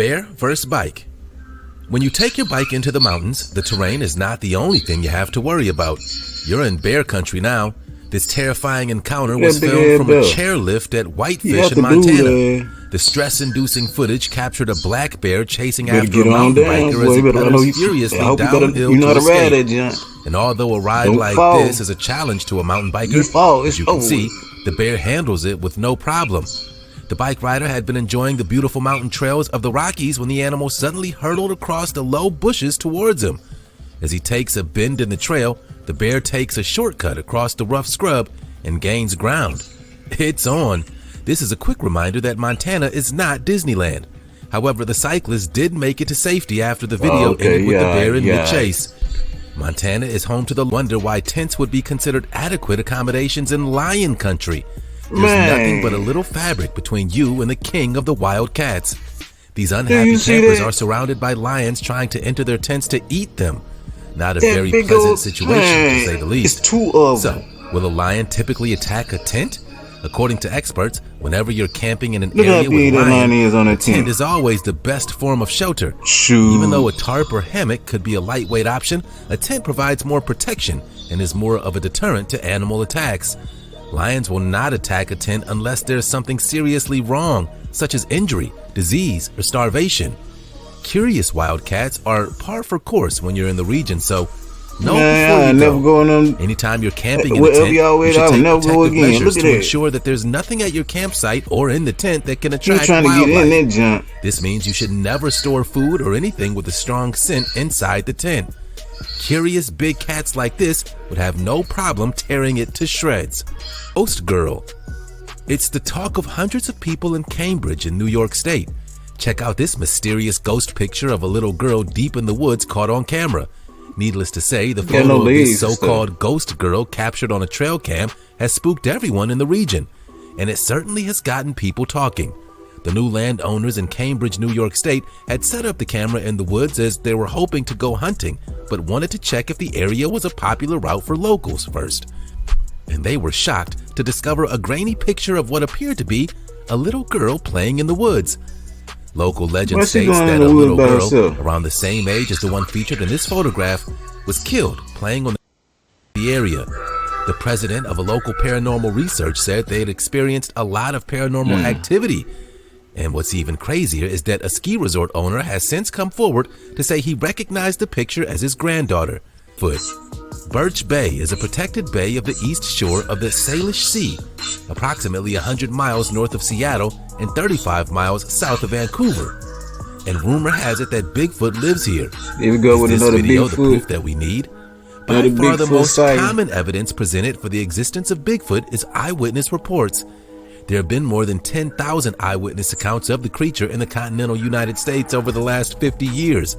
Bear vs. bike. When you take your bike into the mountains, the terrain is not the only thing you have to worry about. You're in bear country now. This terrifying encounter was filmed from a chairlift at Whitefish in Montana. The stress-inducing footage captured a black bear chasing after a mountain biker as he pedals furiously downhill to escape. And although a ride like this is a challenge to a mountain biker, as you can see, the bear handles it with no problem. The bike rider had been enjoying the beautiful mountain trails of the Rockies when the animal suddenly hurtled across the low bushes towards him. As he takes a bend in the trail, the bear takes a shortcut across the rough scrub and gains ground. It's on. This is a quick reminder that Montana is not Disneyland. However, the cyclist did make it to safety after the video ended with the bear in mid-chase. Montana is home to the wonder why tents would be considered adequate accommodations in lion country. There's nothing but a little fabric between you and the king of the wild cats. These unhappy campers are surrounded by lions trying to enter their tents to eat them. Not a very pleasant situation, to say the least. It's two of them. So, will a lion typically attack a tent? According to experts, whenever you're camping in an area with lions, a tent is always the best form of shelter. Even though a tarp or hammock could be a lightweight option, a tent provides more protection and is more of a deterrent to animal attacks. Lions will not attack a tent unless there's something seriously wrong, such as injury, disease, or starvation. Curious wildcats are par for course when you're in the region, so know before you never go on them. Anytime you're camping in the tent, you should take protective measures to ensure that there's nothing at your campsite or in the tent that can attract wildlife. This means you should never store food or anything with a strong scent inside the tent. Curious big cats like this would have no problem tearing it to shreds. Ghost Girl. It's the talk of hundreds of people in Cambridge in New York State. Check out this mysterious ghost picture of a little girl deep in the woods caught on camera. Needless to say, the photo of this so-called ghost girl captured on a trail cam has spooked everyone in the region, and it certainly has gotten people talking. The new landowners in Cambridge, New York State had set up the camera in the woods as they were hoping to go hunting, but wanted to check if the area was a popular route for locals first. And they were shocked to discover a grainy picture of what appeared to be a little girl playing in the woods. Local legend states that a little girl around the same age as the one featured in this photograph was killed playing on the area. The president of a local paranormal research said they had experienced a lot of paranormal activity. And what's even crazier is that a ski resort owner has since come forward to say he recognized the picture as his granddaughter. Birch Bay is a protected bay of the east shore of the Salish Sea, approximately 100 miles north of Seattle and 35 miles south of Vancouver. And rumor has it that Bigfoot lives here. Here we go with another Bigfoot. The proof that we need? By far the most common evidence presented for the existence of Bigfoot is eyewitness reports. There have been more than 10,000 eyewitness accounts of the creature in the continental United States over the last 50 years.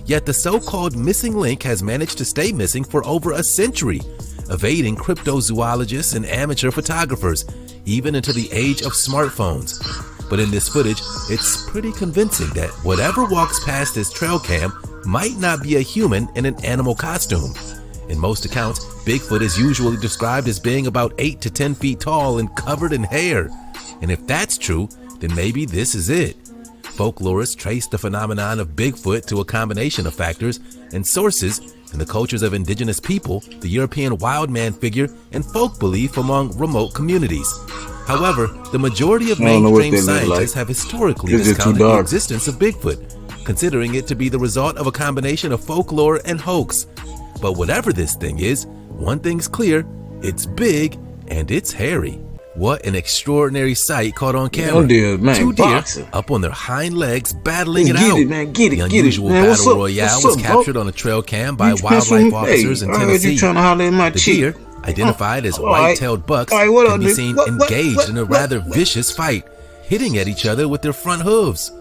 Yet the so-called missing link has managed to stay missing for over a century, evading cryptozoologists and amateur photographers, even into the age of smartphones. But in this footage, it's pretty convincing that whatever walks past this trail cam might not be a human in an animal costume. In most accounts, Bigfoot is usually described as being about 8 to 10 feet tall and covered in hair. And if that's true, then maybe this is it. Folklorists trace the phenomenon of Bigfoot to a combination of factors and sources in the cultures of indigenous people, the European wild man figure, and folk belief among remote communities. However, the majority of mainstream scientists have historically discounted the existence of Bigfoot, considering it to be the result of a combination of folklore and hoax. But whatever this thing is, one thing's clear, it's big and it's hairy. What an extraordinary sight caught on camera. Two deer up on their hind legs battling it out. The unusual battle royale was captured on a trail cam by wildlife officers in Tennessee. The deer, identified as white-tailed bucks, can be seen engaged in a rather vicious fight, hitting at each other with their front hooves.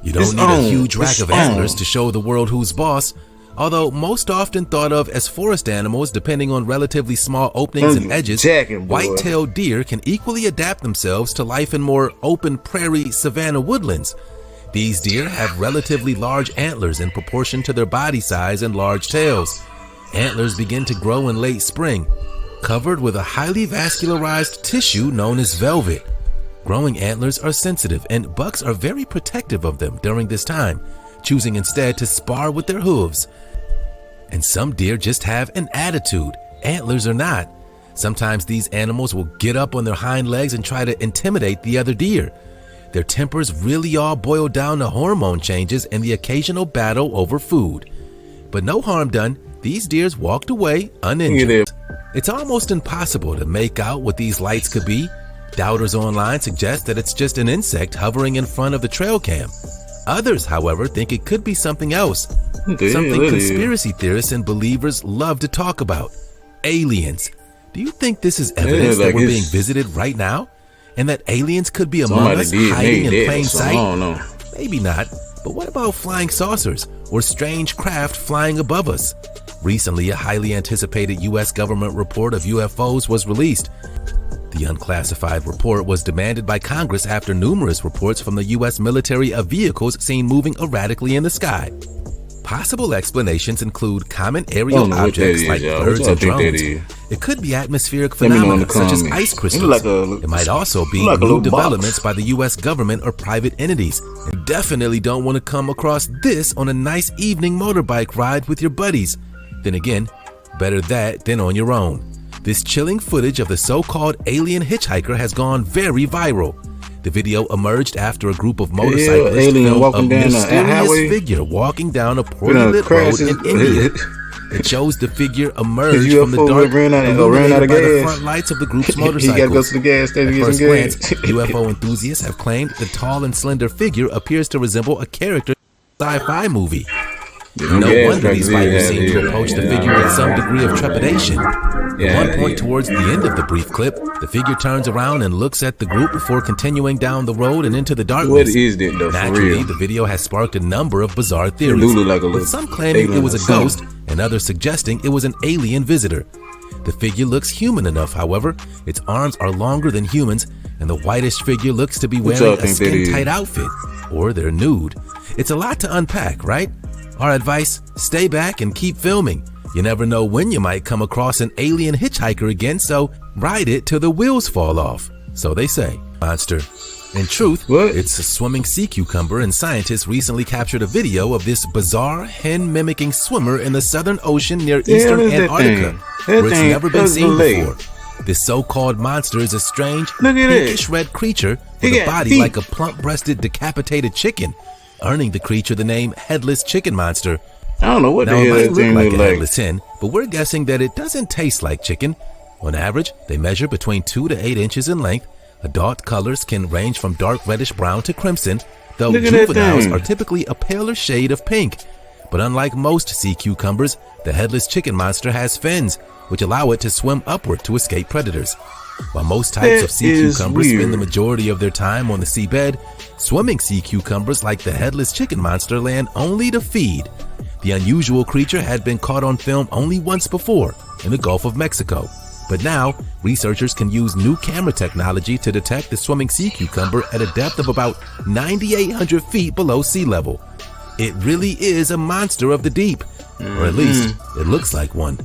You don't need a huge rack of antlers to show the world who's boss. Although most often thought of as forest animals depending on relatively small openings and edges, white-tailed deer can equally adapt themselves to life in more open prairie savanna woodlands. These deer have relatively large antlers in proportion to their body size and large tails. Antlers begin to grow in late spring, covered with a highly vascularized tissue known as velvet. Growing antlers are sensitive, and bucks are very protective of them during this time, choosing instead to spar with their hooves. And some deer just have an attitude, antlers or not. Sometimes these animals will get up on their hind legs and try to intimidate the other deer. Their tempers really all boil down to hormone changes and the occasional battle over food. But no harm done, these deers walked away uninjured. It's almost impossible to make out what these lights could be. Doubters online suggest that it's just an insect hovering in front of the trail cam. Others, however, think it could be something else. Something conspiracy theorists and believers love to talk about. Aliens. Do you think this is evidence that we're being visited right now? And that aliens could be among us, hiding in plain sight? I don't know. Maybe not. But what about flying saucers or strange craft flying above us? Recently, a highly anticipated U.S. government report of UFOs was released. The unclassified report was demanded by Congress after numerous reports from the U.S. military of vehicles seen moving erratically in the sky. Possible explanations include common aerial objects like birds and drones. It could be atmospheric phenomena such as ice crystals. It might also be new developments by the U.S. government or private entities. You definitely don't want to come across this on a nice evening motorbike ride with your buddies. Then again, better that than on your own. This chilling footage of the so-called alien hitchhiker has gone very viral. The video emerged after a group of motorcyclists filmed a mysterious figure walking down a poorly lit road in India. It shows the figure emerge from the dark, illuminated by the front lights of the group's motorcycles. At first glance, UFO enthusiasts have claimed the tall and slender figure appears to resemble a character in a sci-fi movie. No wonder these bikers seem to approach the figure with some degree of trepidation. At one point towards the end of the brief clip, the figure turns around and looks at the group before continuing down the road and into the darkness. What is that though, Naturally, the video has sparked a number of bizarre theories, with some claiming it was a ghost and others suggesting it was an alien visitor. The figure looks human enough, however. Its arms are longer than humans, and the whitish figure looks to be wearing a skin-tight outfit, or they're nude. It's a lot to unpack, right? Our advice, stay back and keep filming. You never know when you might come across an alien hitchhiker again, so ride it till the wheels fall off. So they say. Monster. In truth, it's a swimming sea cucumber, and scientists recently captured a video of this bizarre hen-mimicking swimmer in the Southern Ocean near eastern Antarctica, where it's never been seen before. This so-called monster is a strange, pinkish red creature with a body like a plump-breasted, decapitated chicken, earning the creature the name Headless Chicken Monster. I don't know what the hell it might that thing look like look a like. headless hen, but we're guessing that it doesn't taste like chicken. On average, they measure between 2 to 8 inches in length. Adult colors can range from dark reddish brown to crimson, though juveniles are typically a paler shade of pink. But unlike most sea cucumbers, the headless chicken monster has fins, which allow it to swim upward to escape predators. While most types of sea cucumbers spend the majority of their time on the seabed, swimming sea cucumbers like the headless chicken monster land only to feed. The unusual creature had been caught on film only once before, in the Gulf of Mexico. But now, researchers can use new camera technology to detect the swimming sea cucumber at a depth of about 9,800 feet below sea level. It really is a monster of the deep, or at least it looks like one.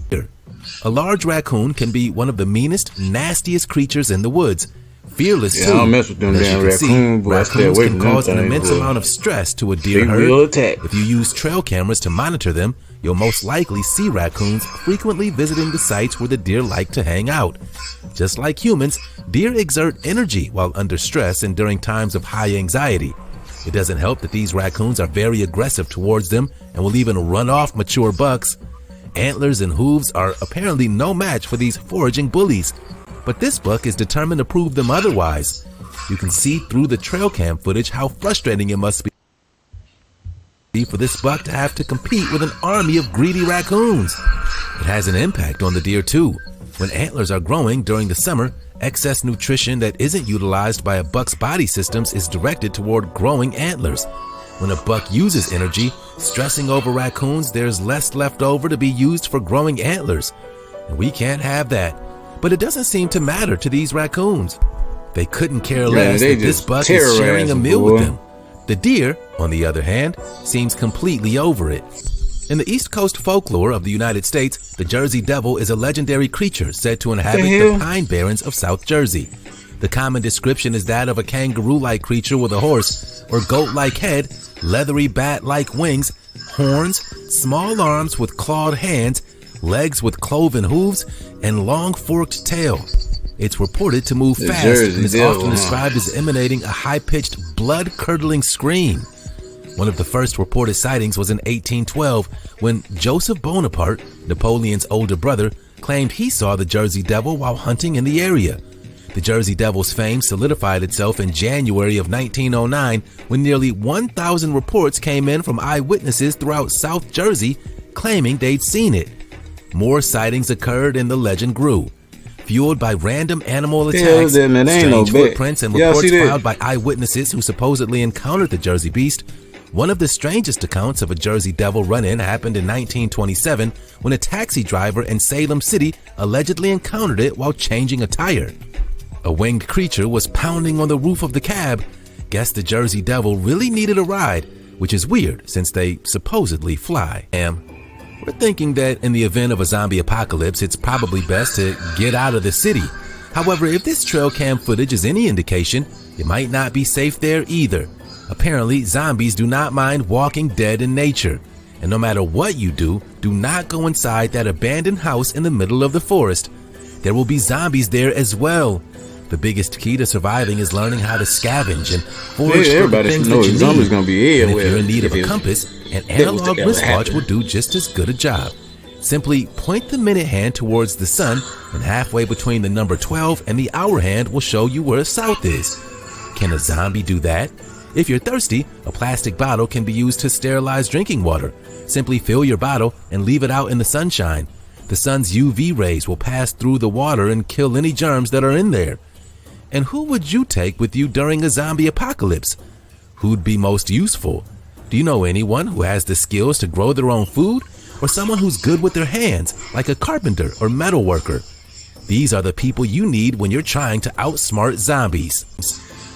A large raccoon can be one of the meanest, nastiest creatures in the woods. Fearless too. I don't mess with them damn raccoons, but I stay raccoons away can from them cause an things, immense boy. amount of stress to a deer They will herd. attack. If you use trail cameras to monitor them, you'll most likely see raccoons frequently visiting the sites where the deer like to hang out. Just like humans, deer exert energy while under stress and during times of high anxiety. It doesn't help that these raccoons are very aggressive towards them and will even run off mature bucks. Antlers and hooves are apparently no match for these foraging bullies, but this buck is determined to prove them otherwise. You can see through the trail cam footage how frustrating it must be for this buck to have to compete with an army of greedy raccoons. It has an impact on the deer too. When antlers are growing during the summer, excess nutrition that isn't utilized by a buck's body systems is directed toward growing antlers. When a buck uses energy, stressing over raccoons, there's less left over to be used for growing antlers. And we can't have that. But it doesn't seem to matter to these raccoons. They couldn't care less that this buck is sharing a meal with them. The deer, on the other hand, seems completely over it. In the East Coast folklore of the United States, the Jersey Devil is a legendary creature said to inhabit the pine barrens of South Jersey. The common description is that of a kangaroo-like creature with a horse or goat-like head, leathery bat-like wings, horns, small arms with clawed hands, legs with cloven hooves, and long forked tail. It's reported to move fast and is often described as emanating a high-pitched, blood-curdling scream. One of the first reported sightings was in 1812 when Joseph Bonaparte, Napoleon's older brother, claimed he saw the Jersey Devil while hunting in the area. The Jersey Devil's fame solidified itself in January of 1909 when nearly 1,000 reports came in from eyewitnesses throughout South Jersey claiming they'd seen it. More sightings occurred and the legend grew. Fueled by random animal attacks, strange footprints, and reports filed by eyewitnesses who supposedly encountered the Jersey Beast, one of the strangest accounts of a Jersey Devil run-in happened in 1927 when a taxi driver in Salem City allegedly encountered it while changing a tire. A winged creature was pounding on the roof of the cab. Guess the Jersey Devil really needed a ride, which is weird since they supposedly fly. We're thinking that in the event of a zombie apocalypse, it's probably best to get out of the city. However, if this trail cam footage is any indication, it might not be safe there either. Apparently, zombies do not mind walking dead in nature. And no matter what you do not go inside that abandoned house in the middle of the forest. There will be zombies there as well. The biggest key to surviving is learning how to scavenge and forage for the things that you need. Gonna be and if you're in need of a compass, an analog wristwatch will do just as good a job. Simply point the minute hand towards the sun, and halfway between the number 12 and the hour hand will show you where south is. Can a zombie do that? If you're thirsty, a plastic bottle can be used to sterilize drinking water. Simply fill your bottle and leave it out in the sunshine. The sun's UV rays will pass through the water and kill any germs that are in there. And who would you take with you during a zombie apocalypse? Who'd be most useful? Do you know anyone who has the skills to grow their own food? Or someone who's good with their hands, like a carpenter or metal worker? These are the people you need when you're trying to outsmart zombies.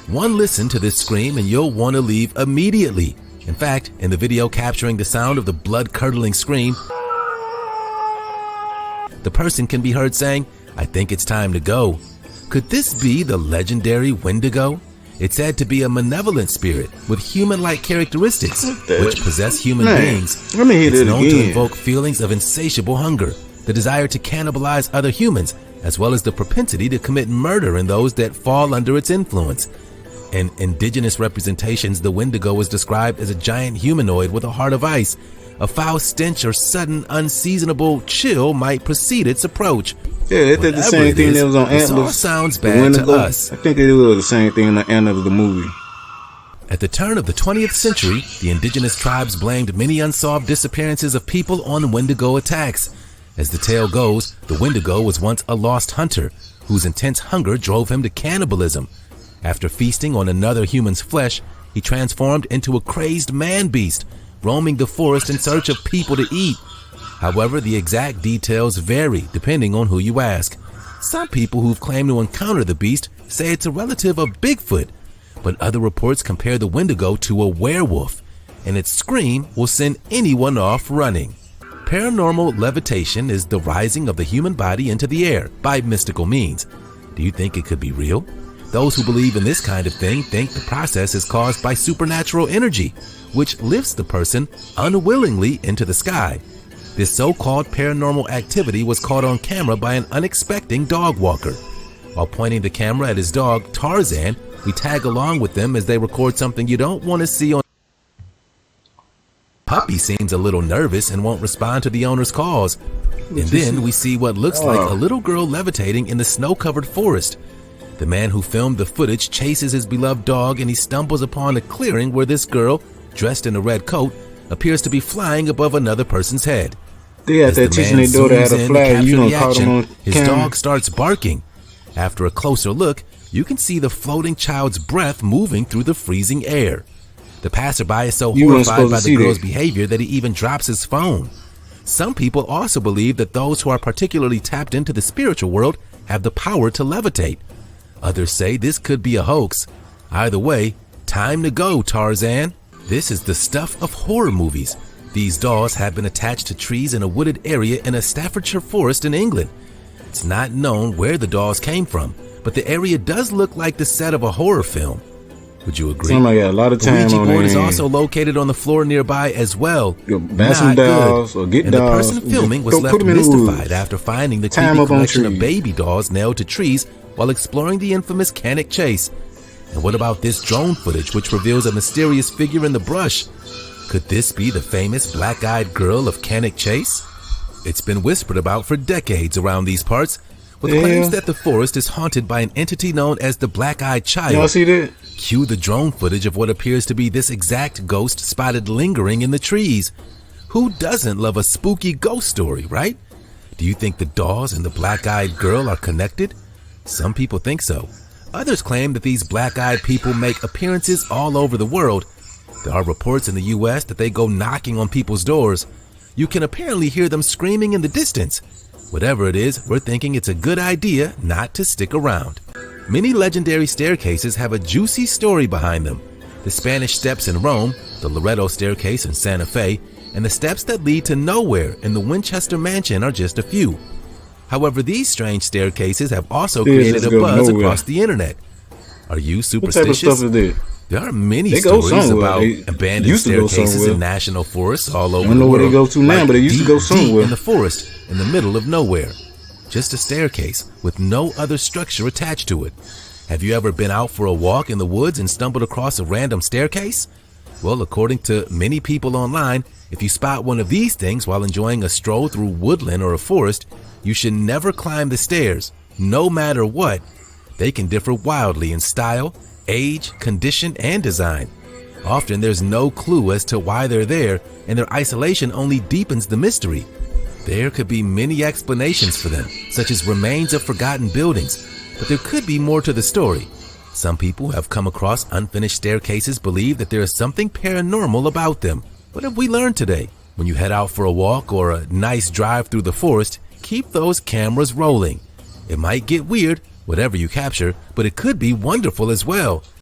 One listen to this scream and you'll want to leave immediately. In fact, in the video capturing the sound of the blood-curdling scream, the person can be heard saying, "I think it's time to go." Could this be the legendary Wendigo? It's said to be a malevolent spirit with human-like characteristics, which possess human beings. It's known to invoke feelings of insatiable hunger, the desire to cannibalize other humans, as well as the propensity to commit murder in those that fall under its influence. In indigenous representations, the Wendigo is described as a giant humanoid with a heart of ice. A foul stench or sudden unseasonable chill might precede its approach. Yeah, they did the same thing that was on Antlers. This all sounds bad to us. I think it was the same thing in the Antlers of the movie. At the turn of the 20th century, the indigenous tribes blamed many unsolved disappearances of people on Wendigo attacks. As the tale goes, the Wendigo was once a lost hunter whose intense hunger drove him to cannibalism. After feasting on another human's flesh, he transformed into a crazed man-beast, roaming the forest in search of people to eat. However, the exact details vary depending on who you ask. Some people who've claimed to encounter the beast say it's a relative of Bigfoot, but other reports compare the Wendigo to a werewolf, and its scream will send anyone off running. Paranormal levitation is the rising of the human body into the air by mystical means. Do you think it could be real? Those who believe in this kind of thing think the process is caused by supernatural energy, which lifts the person unwillingly into the sky. This so-called paranormal activity was caught on camera by an unexpected dog walker. While pointing the camera at his dog, Tarzan, we tag along with them as they record something you don't want to see on. Puppy seems a little nervous and won't respond to the owner's calls. And then we see what looks like a little girl levitating in the snow-covered forest. The man who filmed the footage chases his beloved dog and he stumbles upon a clearing where this girl, dressed in a red coat, appears to be flying above another person's head. They got that teaching their daughter how to fly, you don't call them on his dog starts barking. After a closer look, you can see the floating child's breath moving through the freezing air. The passerby is so horrified by the girl's behavior that he even drops his phone. Some people also believe that those who are particularly tapped into the spiritual world have the power to levitate. Others say this could be a hoax. Either way, time to go, Tarzan. This is the stuff of horror movies. These dolls have been attached to trees in a wooded area in a Staffordshire forest in England. It's not known where the dolls came from, but the area does look like the set of a horror film. Would you agree? Somebody got a lot of time the Ouija on board is their also located on the floor nearby as well. Buy some dolls or get and dolls. The person filming was left mystified after finding the creepy collection of baby dolls nailed to trees while exploring the infamous Cannock Chase. And what about this drone footage which reveals a mysterious figure in the brush? Could this be the famous black-eyed girl of Cannock Chase? It's been whispered about for decades around these parts, with claims that the forest is haunted by an entity known as the Black-Eyed Child. Y'all see that? Cue the drone footage of what appears to be this exact ghost spotted lingering in the trees. Who doesn't love a spooky ghost story, right? Do you think the dolls and the black-eyed girl are connected? Some people think so. Others claim that these black-eyed people make appearances all over the world. There are reports in the US that they go knocking on people's doors. You can apparently hear them screaming in the distance. Whatever it is, we're thinking it's a good idea not to stick around. Many legendary staircases have a juicy story behind them. The Spanish steps in Rome, the Loreto staircase in Santa Fe, and the steps that lead to nowhere in the Winchester Mansion are just a few. However, these strange staircases have also created a buzz across the internet. Are you superstitious? What type of stuff is that? There are many stories about abandoned staircases in national forests all over the world. I don't know where they go to now, but they used to go somewhere. Deep in the forest, in the middle of nowhere. Just a staircase with no other structure attached to it. Have you ever been out for a walk in the woods and stumbled across a random staircase? Well, according to many people online, if you spot one of these things while enjoying a stroll through woodland or a forest, you should never climb the stairs, no matter what. They can differ wildly in style, age, condition, and design. Often there's no clue as to why they're there, and their isolation only deepens the mystery. There could be many explanations for them, such as remains of forgotten buildings, but there could be more to the story. Some people who have come across unfinished staircases believe that there is something paranormal about them. What have we learned today? When you head out for a walk or a nice drive through the forest, keep those cameras rolling. It might get weird, whatever you capture, but it could be wonderful as well.